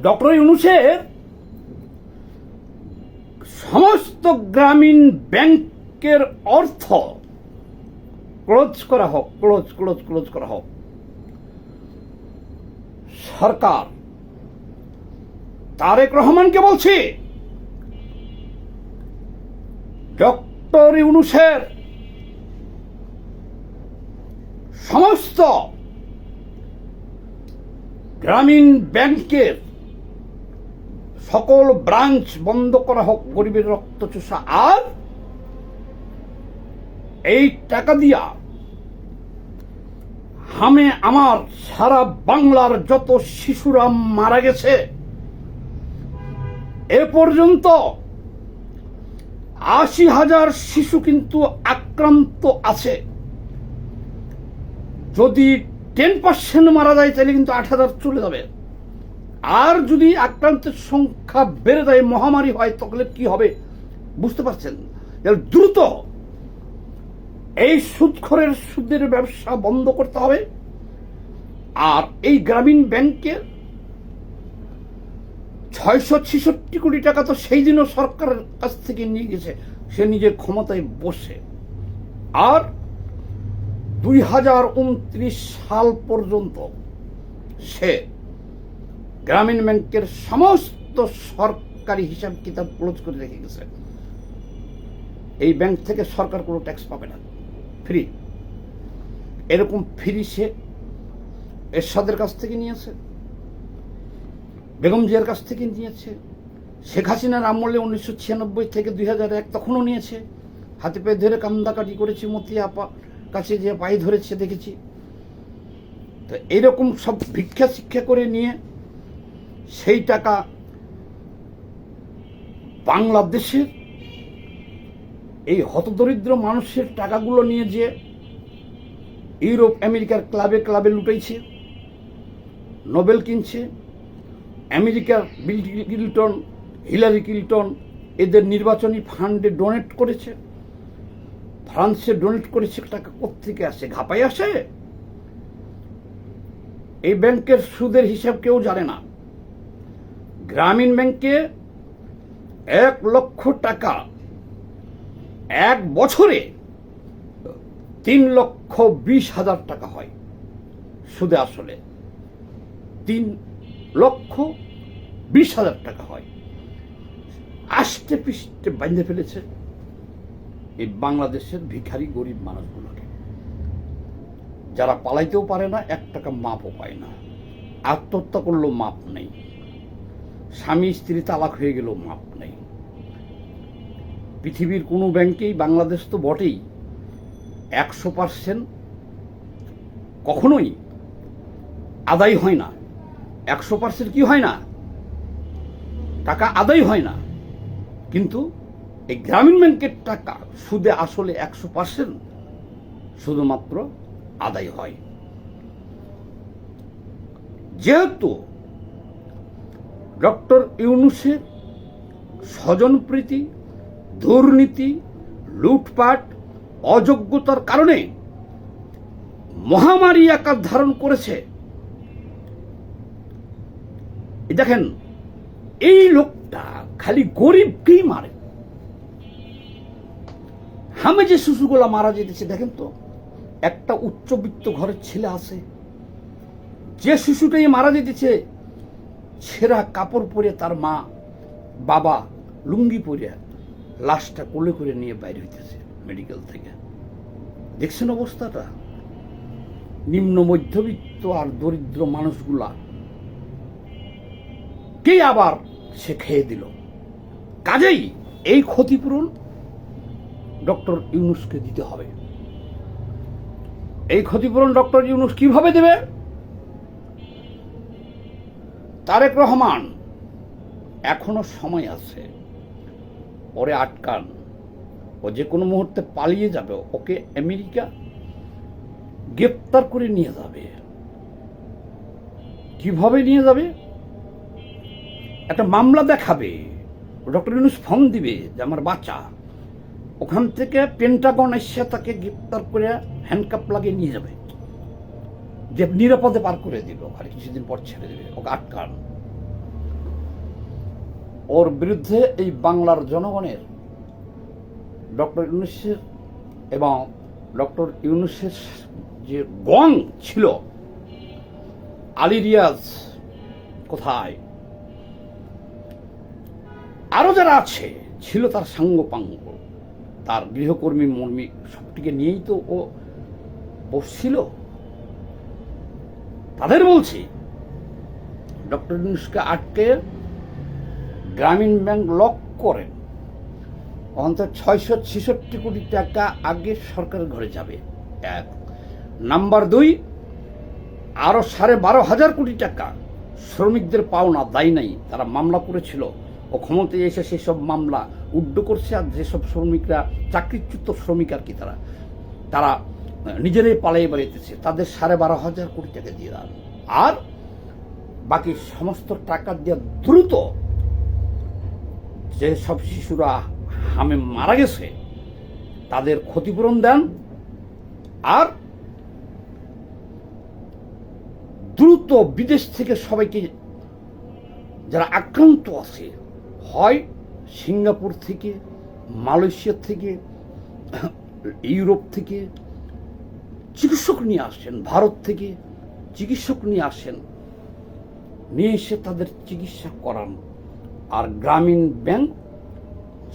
Doctor ইউনূসের সমস্ত গ্রামীণ ব্যাংকের অর্থ ক্লোজ করা হোক, ক্লোজ করা হোক। সরকার তারেক রহমানকে বলছি, ডক্টর ইউনূসের সমস্ত গ্রামীণ ব্যাংকের সকল ব্রাঞ্চ বন্ধ করা হোক, গরিবের রক্ত চোষা। আর এই টাকা দিয়া আমার সারা বাংলার যত শিশুরা মারা গেছে, এ পর্যন্ত ৮০,০০০ শিশু কিন্তু আক্রান্ত আছে। যদি 10% মারা যায় তাহলে কিন্তু ৮,০০০ চলে যাবে। আর যদি আক্রান্তের সংখ্যা বেড়ে যায়, মহামারী হয়, তাহলে কি হবে বুঝতে পারছেন? দ্রুত এই সুদখোরের সুদের ব্যবসা বন্ধ করতে হবে। আর এই গ্রামীণ ব্যাংকের ৬৬৬ কোটি টাকা তো সেই দিনও সরকারের কাছ থেকে নিয়ে গেছে, সে নিজের ক্ষমতায় বসে। আর ২০২৯ সাল পর্যন্ত সে গ্রামীণ ব্যাংকের সমস্ত সরকারি হিসাব কিতাব ক্লোজ করে রেখে গেছে। এই ব্যাংক থেকে সরকার কোনো ট্যাক্স পাবে না, ফ্রি। এরকম ফ্রি সে এরশাদের কাছ থেকে নিয়েছে, বেগম জিয়ার কাছ থেকে নিয়েছে, শেখ হাসিনার আমলে ১৯৯৬ থেকে ২০০১ তখনও নিয়েছে। হাতে পায়ে ধরে কান্দাকাটি করেছি, মতিয়া আপা কাছে যে পায়ে ধরেছে দেখেছি। তো এইরকম সব ভিক্ষা শিক্ষা করে নিয়ে সেই টাকা বাংলাদেশের এই হতদরিদ্র মানুষের টাকাগুলো নিয়ে যে ইউরোপ আমেরিকার ক্লাবে ক্লাবে লুটাইছে, নোবেল কিনছে, আমেরিকার বিল ক্লিন্টন, হিলারি ক্লিন্টন এদের নির্বাচনী ফান্ডে ডোনেট করেছে, ফ্রান্সে ডোনেট করেছে। টাকা কোত্থেকে আসে? ঘাপাই আসে? এই ব্যাংকের সুদের হিসাব কেউ জানে না। গ্রামীণ ব্যাংকে ১ লক্ষ টাকা এক বছরে ৩,২০,০০০ টাকা হয় সুদে আসলে। ৩,২০,০০০ টাকা হয়। আষ্টে পৃষ্ঠে বাঁধে ফেলেছে এই বাংলাদেশের ভিখারি গরিব মানুষগুলোকে, যারা পালাইতেও পারে না, ১ টাকা মাপও পায় না। আত্মহত্যা করলেও মাপ নেই, স্বামী স্ত্রী তালাক হয়ে গেলেও মাপ নেই। পৃথিবীর কোনো ব্যাংকেই, বাংলাদেশ তো বটেই, ১০০% কখনোই আদায় হয় না। ১০০% কি হয় না? টাকা আদায় হয় না। কিন্তু এই গ্রামীণ ব্যাংকের টাকা সুদে আসলে ১০০% শুধুমাত্র আদায় হয়। যেহেতু ডক্টর ইউনূসের স্বজনপ্রীতি, দুর্নীতি, লুটপাট, অযোগ্যতার কারণে মহামারী আকার ধারণ করেছে। দেখেন, এই লোকটা খালি গরিবকেই মারে। হামে যে শিশুগুলা মারা যেতেছে, দেখেন তো, একটা উচ্চবিত্ত ঘরের ছেলে আছে, যে শিশুটাই মারা যেতেছে ছেঁড়া কাপড় পরে তার মা বাবা লুঙ্গি পরে লাশটা কোলে করে নিয়ে বাইরে হইতেছে মেডিকেল থেকে। দেখছেন অবস্থাটা? নিম্ন মধ্যবিত্ত আর দরিদ্র মানুষগুলা কে আবার সে খেয়ে দিল। কাজেই এই ক্ষতিপূরণ ডক্টর ইউনূসকে দিতে হবে। এই ক্ষতিপূরণ ডক্টর ইউনূস কিভাবে দেবে? তারেক রহমান, এখনো সময় আছে, ওরে আটকান। ও যে কোনো মুহূর্তে পালিয়ে যাবে, ওকে আমেরিকা গ্রেপ্তার করে নিয়ে যাবে। কিভাবে নিয়ে যাবে? একটা মামলা দেখাবে, ডক্টর ইউনূস ফোন দিবে যে আমার বাচ্চা, ওখান থেকে পেন্টাগন এসে তাকে গ্রেপ্তার করে হ্যান্ডকাপ লাগিয়ে নিয়ে যাবে, যে নিরাপদে পার করে দিল, আর কিছুদিন পর ছেড়ে দেবে। ওকে আটকান। ওর বিরুদ্ধে এই বাংলার জনগণের ডক্টর ইউনূসের এবং ডক্টর ইউনূসের যে গং ছিল, আলী রিয়াজ কোথায়, আরো যারা আছে ছিল তার সাঙ্গপাঙ্গ, তার গৃহকর্মী মর্মী সবটিকে নিয়েই তো ও বসছিল। তাদের বলছি ডক্টর ইউনূসকে আটকে গ্রামীণ ব্যাংক লক করেন, অন্তত 666 কোটি টাকা আগে সরকারের ঘরে যাবে, এক নাম্বার 2, আরো 12,500 কোটি টাকা শ্রমিকদের পাওনা দায় নাই, তারা মামলা করেছিল, ও ক্ষমতায় এসে সেসব মামলা উড্ড করছে। আর যেসব শ্রমিকরা চাকরিচ্যুত শ্রমিক আর কি, তারা নিজেরাই পালিয়ে বেড়াইতেছে, তাদের 12,500 কোটি টাকা দিয়ে দেন। আর বাকি সমস্ত টাকা দিয়ে দ্রুত যেসব শিশুরা হামে মারা গেছে তাদের ক্ষতিপূরণ দেন। আর দ্রুত বিদেশ থেকে সবাইকে যারা আক্রান্ত আছে, হয় সিঙ্গাপুর থেকে, মালয়েশিয়া থেকে, ইউরোপ থেকে চিকিৎসক নিয়ে আসেন, ভারত থেকে চিকিৎসক নিয়ে আসেন, নিয়ে এসে তাদের চিকিৎসা করান। আর গ্রামীণ ব্যাংক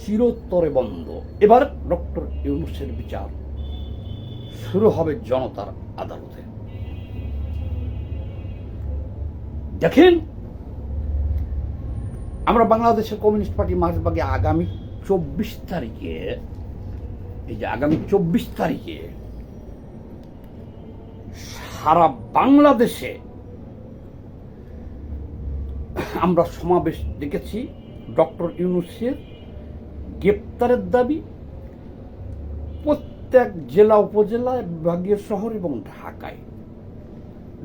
চিরতরে বন্ধ। এবার ডক্টর ইউনূসের বিচার শুরু হবে জনতার আদালতে। দেখেন, আমরা বাংলাদেশের কমিউনিস্ট পার্টি মার্চবাগে আগামী 24 তারিখে, এই যে আগামী 24 তারিখে সারা বাংলাদেশে আমরা সমাবেশ দেখেছি। ডক্টর ইউনূসের গ্রেপ্তারের দাবি প্রত্যেক জেলা, উপজেলা, বিভাগীয় শহর এবং ঢাকায়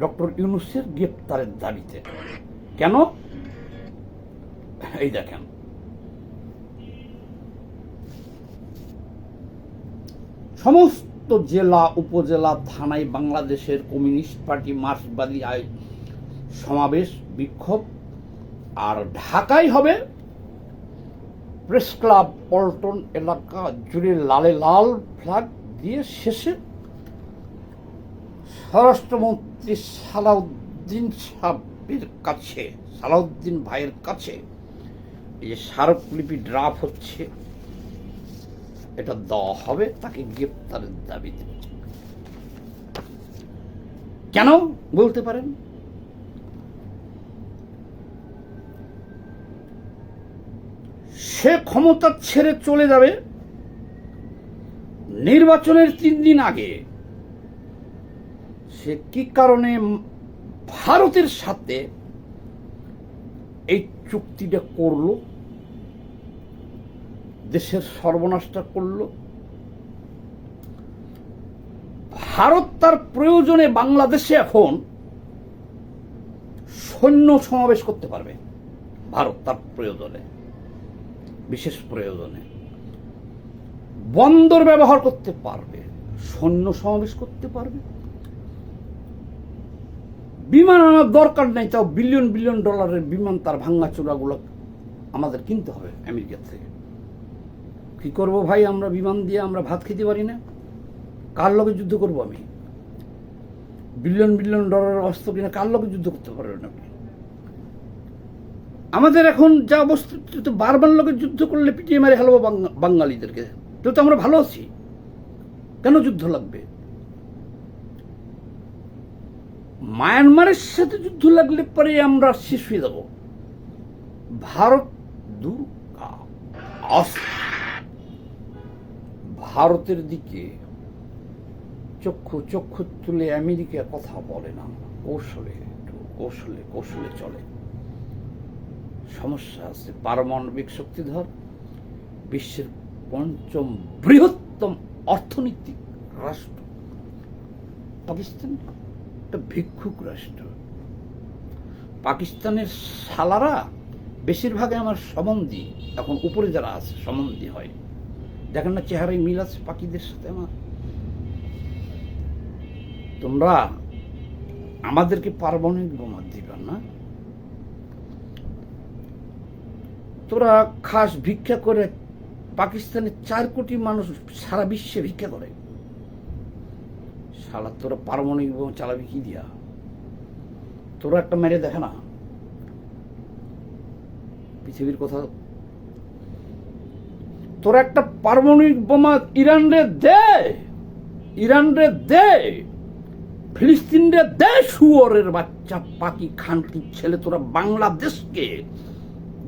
ডক্টর ইউনূসের গ্রেপ্তারের দাবিতে। কেন? এই দেখেন, সমস্ত জেলা, উপজেলা, থানায় বাংলাদেশের কমিউনিস্ট পার্টি মার্ক্সবাদী সমাবেশ, বিক্ষোভ। আর ঢাকায় হবে প্রেস ক্লাব, পল্টন এলাকা জুড়ে লালে লাল ফ্ল্যাগ দিয়ে। শেষে স্বরাষ্ট্রমন্ত্রী সালাউদ্দিন সাহেবের কাছে, সালাউদ্দিন ভাইয়ের কাছে এই যে স্মারকলিপি ড্রাফট হচ্ছে, এটা দেওয়া হবে তাকে গ্রেপ্তারের দাবিতে। কেন বলতে পারেন? সে ক্ষমতা ছেড়ে চলে যাবে নির্বাচনের 3 দিন আগে। সে কি কারণে ভারতের সাথে এই চুক্তিটা করলো, দেশের সর্বনাশটা করলো? ভারত তার প্রয়োজনে বাংলাদেশে এখন সৈন্য সমাবেশ করতে পারবে। ভারত তার প্রয়োজনে, বিশেষ প্রয়োজনে বন্দর ব্যবহার করতে পারবে, সৈন্য সমাবেশ করতে পারবে। বিমান আনার দরকার নেই, তাও বিলিয়ন বিলিয়ন ডলারের বিমান, তার ভাঙ্গা চূড়াগুলো আমাদের কিনতে হবে আমেরিকা থেকে। কি করব ভাই, আমরা বিমান দিয়ে আমরা ভাত খেতে পারি না? কার লগে যুদ্ধ করব আমি? বিলিয়ন বিলিয়ন ডলারের অস্ত্র কিনা কার লগে যুদ্ধ করতে পারবেন আপনি? আমাদের এখন যা অবস্থা, বারবার লোকের যুদ্ধ করলে পিটিয়ে মারে ফেলবো বাঙালিদেরকে। তো আমরা ভালো আছি, কেন যুদ্ধ লাগবে? মায়ানমারের সাথে যুদ্ধ লাগলে পরে আমরা শেষ হয়ে যাব। ভারত ভারতের দিকে চক্ষু তুলে আমেরিকা কথা বলে না, কৌশলে কৌশলে কৌশলে চলে। সমস্যা আছে। পারমাণবিক শক্তিধর, বিশ্বের 5ম বৃহত্তম অর্থনৈতিক রাষ্ট্র পাকিস্তান, একটা ভিক্ষুক রাষ্ট্র। পাকিস্তানের শালারা বেশিরভাগে আমার সম্বন্ধী, এখন উপরে যারা আছে সম্বন্ধী হয়, দেখেন না চেহারায় মিল আছে পাকিদের সাথে আমার। তোমরা আমাদেরকে পারমাণবিক বোমা দিবা না। তোরা খাস ভিক্ষা করে, পাকিস্তানের 4 কোটি মানুষ সারা বিশ্বে ভিক্ষা করে, শালা তোরা পারমাণবিক বোমা চালাবি কি দিয়া? তোরা একটা মেরে দেখে না পৃথিবীর কথা। তোরা একটা পারমাণবিক বোমা ইরান রে দে, ইরান রে দে, ফিলিস্তিন রে দে, শুয়োরের বাচ্চা পাকি খানকির ছেলে, তোরা বাংলাদেশকে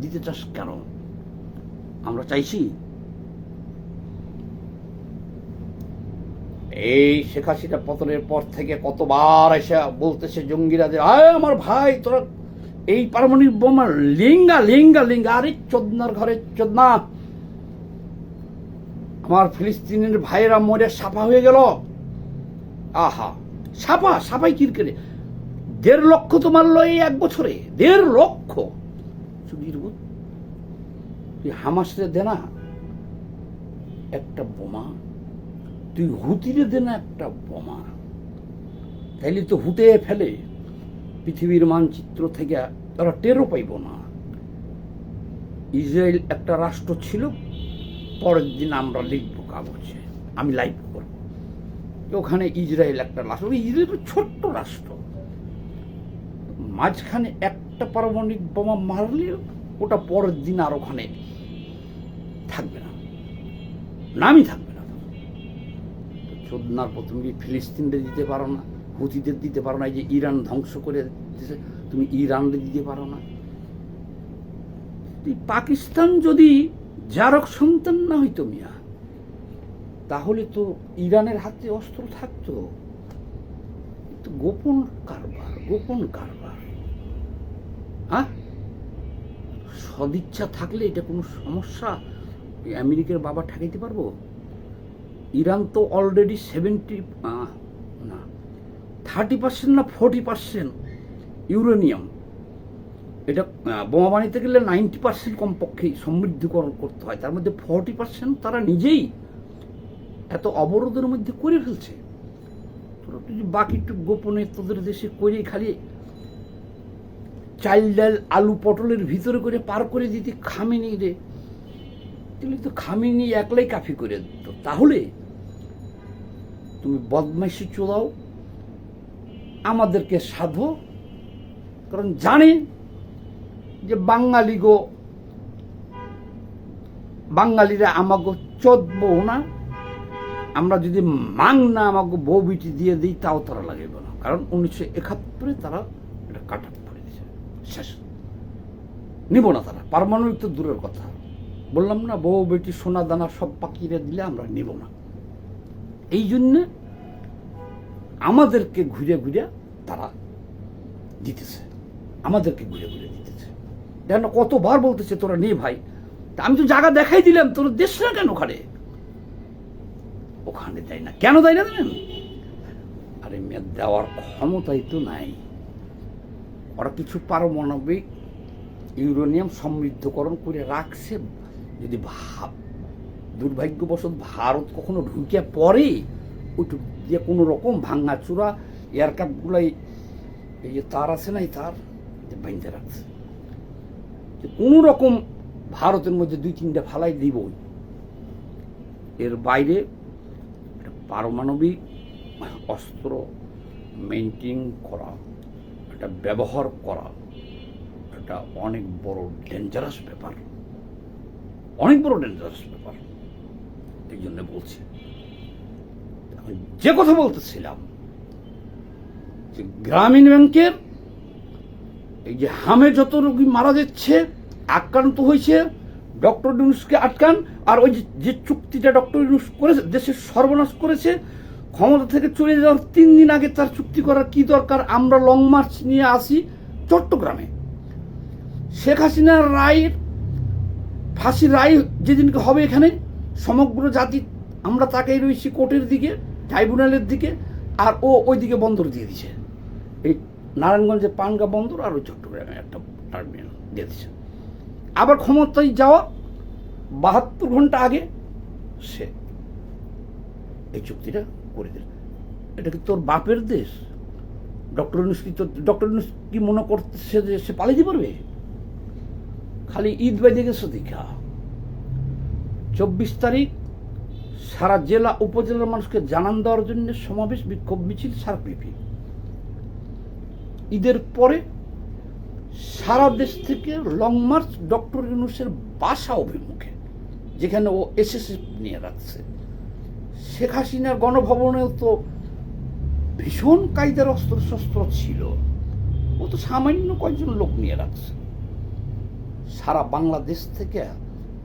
দিতে চাস কেন? আমরা চাইছি এই শেখ হাসিনা পতনের পর থেকে কতবার এসে বলতেছে জঙ্গিরা যে আমার ভাই তোরা এই পারমাণবিক বোমা লিঙ্গা লিঙ্গা লিঙ্গা। আরে চোদনার ঘরে চোদনা, আমার ফিলিস্তিনের ভাইয়েরা মরে সাফা হয়ে গেল। আহা, সাফা সাফাই ক্রিকেটে 1.5 লক্ষ তো মারলো এই 1 বছরে, 1.5 লক্ষ। তুই হামাসরে দে না একটা বোমা, তুই হুতিরে দে না একটা বোমা, তাইলে তো হুতে ফেলে পৃথিবীর মানচিত্র থেকে তারা টেরও পাইব না। ইসরায়েল একটা রাষ্ট্র ছিল, পরের দিন আমরা লিখব কাগজে, আমি লাইভ করব ওখানে ইসরায়েল একটা রাষ্ট্র। ইসরায়েল ছোট্ট রাষ্ট্র, মাঝখানে একটা পারমাণবিক বোমা মারলে ওটা পরের দিন আর ওখানে থাকবে না, নামই থাকবে না। চোদনার প্রথমে ফিলিস্তিনদের দিতে পারো না, হুতিদের দিতে পারো না, এই যে ইরান ধ্বংস করে দিতেছে তুমি ইরানদের দিতে পারো না। পাকিস্তান যদি জারক সন্তান না হইতো মিয়া, তাহলে তো ইরানের হাতে অস্ত্র থাকতো। গোপন কারবার, গোপন কারবার। হ্যাঁ, সদিচ্ছা থাকলে এটা কোনো সমস্যা? আমেরিকার বাবা ঠেকাইতে পারবো? ইরান তো অলরেডি 30% না 40% ইউরেনিয়াম, এটা বোমা বানাইতে গেলে 90% কমপক্ষেই সমৃদ্ধকরণ করতে হয়, তার মধ্যে 40% তারা নিজেই এত অবরোধের মধ্যে করে ফেলছে। তোরা যদি বাকিটুকু গোপনে তোদের দেশে করে খালি চাল ডাল আলু পটলের ভিতরে করে পার করে দিতে খামেনি রে, তাহলে তো খামেনি একলাই কাফি করে দিত। তাহলে তুমি বদমাইশি চোদাও, আমাদেরকে সাধো, কারণ জানে যে বাঙালিরা আমাকে চোদবো না, আমরা যদি মাং না আমাকে বউ বিটি দিয়ে দিই তাও তারা লাগবে না, কারণ 1971 তারা এটা কাট আপ করে দিয়েছে, শেষ, নিব না তারা। পারমাণবিক তো দূরের কথা, বললাম না বউ বেটি সোনা দানা সব পাকিয়ে দিলে আমরা নিব না। এই জন্য আমাদেরকে ঘুরে ঘুরে তারা দিতেছে, আমাদেরকে ঘুরে ঘুরে দিতেছে। দেখেন কতবার বলতেছে তোরা নে ভাই, তা আমি তো জায়গা দেখাই দিলাম, তোর দেশ না কেন ওখানে? ওখানে দেয় না কেন, দেয় না জানেন? আরে মেয়ে দেওয়ার ক্ষমতাই তো নাই। ওরা কিছু পারমাণবিক ইউরেনিয়াম সমৃদ্ধকরণ করে রাখছে, যদি দুর্ভাগ্যবশত ভারত কখনো ঢুকে পড়ে ওইটুকু দিয়ে কোনো রকম ভাঙাচুরা এয়ারক্রাফটগুলাই, এই যে তার আছে না, এই তার বাইন্ধে রাখছে, যে কোনো রকম ভারতের মধ্যে 2-3টা ফালাই দিবই। এর বাইরে পারমাণবিক অস্ত্র মেনটেন করা, এটা ব্যবহার করা, এটা অনেক বড় ডেঞ্জারাস ব্যাপার, অনেক বড় ডেঞ্জারাস ব্যাপার। এই জন্য বলছি, যে কথা বলতেছিলাম যে গ্রামীণ ব্যাংকের এই যে হামে যত রোগী মারা যাচ্ছে, আক্রান্ত হয়েছে, ডক্টর ইউনূসকে আটকান। আর ওই যে চুক্তিটা ডক্টর ইউনূস করেছে, দেশের সর্বনাশ করেছে, ক্ষমতা থেকে চলে যাওয়ার 3 দিন আগে তার চুক্তি করার কি দরকার? আমরা লং মার্চ নিয়ে আসি চট্টগ্রামে, শেখ হাসিনার রায়ের ফাঁসির রায় যেদিনকে হবে এখানে সমগ্র জাতি আমরা তাকেই রয়েছি কোর্টের দিকে, ট্রাইব্যুনালের দিকে, আর ও ওইদিকে বন্দর দিয়ে দিছে, এই নারায়ণগঞ্জে পানগা বন্দর আর ওই চট্টগ্রামে একটা টার্মিনাল দিয়ে দিচ্ছে। আবার ক্ষমতায় যাওয়া 72 ঘন্টা আগে সে এই চুক্তিটা করে দিল। এটা কি তোর বাপের দেশ? ডক্টর ইউনূস কি মনে করতেছে যে সে পালিয়ে পারবে? খালি ঈদ বাইদে গেছো দেখা 24 তারিখ সারা জেলা উপজেলার মানুষকে জানান দেওয়ার জন্য সমাবেশ, বিক্ষোভ, মিছিল, সারাপিপি। ঈদের পরে সারা দেশ থেকে লং মার্চ ডক্টর ইউনূসের বাসা অভিমুখে, যেখানে ও এসএসএফ নিয়ে রাখছে। শেখ হাসিনার গণভবনেও তো ভীষণ কায়দার অস্ত্রশস্ত্র ছিল, ও তো সামান্য কয়েকজন লোক নিয়ে রাখছে। সারা বাংলাদেশ থেকে,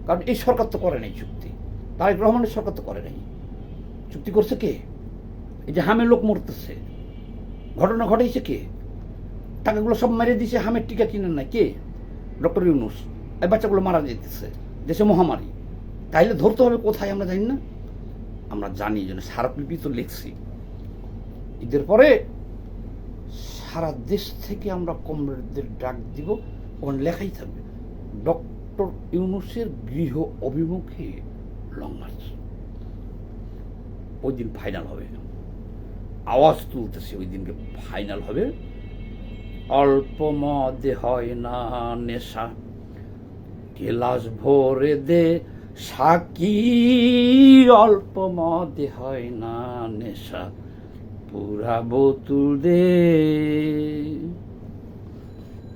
কারণ এই সরকার তো করে নাই চুক্তি, তারেক রহমানের সরকার তো করে নাই। চুক্তি করছে কে? এই যে হামে লোক মরতেছে, ঘটনা ঘটাইছে কে? টাকাগুলো সব মেরে দিয়েছে, হামের টিকা কিনেন না কে? ডক্টর ইউনূস। এই বাচ্চাগুলো মারা যেতেছে, দেশে মহামারী। তাইলে ধরতে হবে কোথায় আমরা জানি না? আমরা জানি যেন সারাপিপি তো লিখছি। ঈদের পরে সারা দেশ থেকে আমরা কমরেডদের ডাক দিব, ওখানে লেখাই থাকবে ডক্টর ইউনূসের গৃহ অভিমুখে লং মার্চ। ওই দিন ফাইনাল হবে, আওয়াজ তুলতেছে, ওই দিনকে ফাইনাল হবে। অল্প মদে হয় না নেশা, গেলাস ভরে দে সাকি, অল্প মদে হয় না নেশা, পুরা বোতল দে।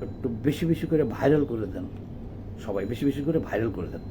একটু বেশি বেশি করে ভাইরাল করে দেন, সবাই বেশি বেশি করে ভাইরাল করে দেন।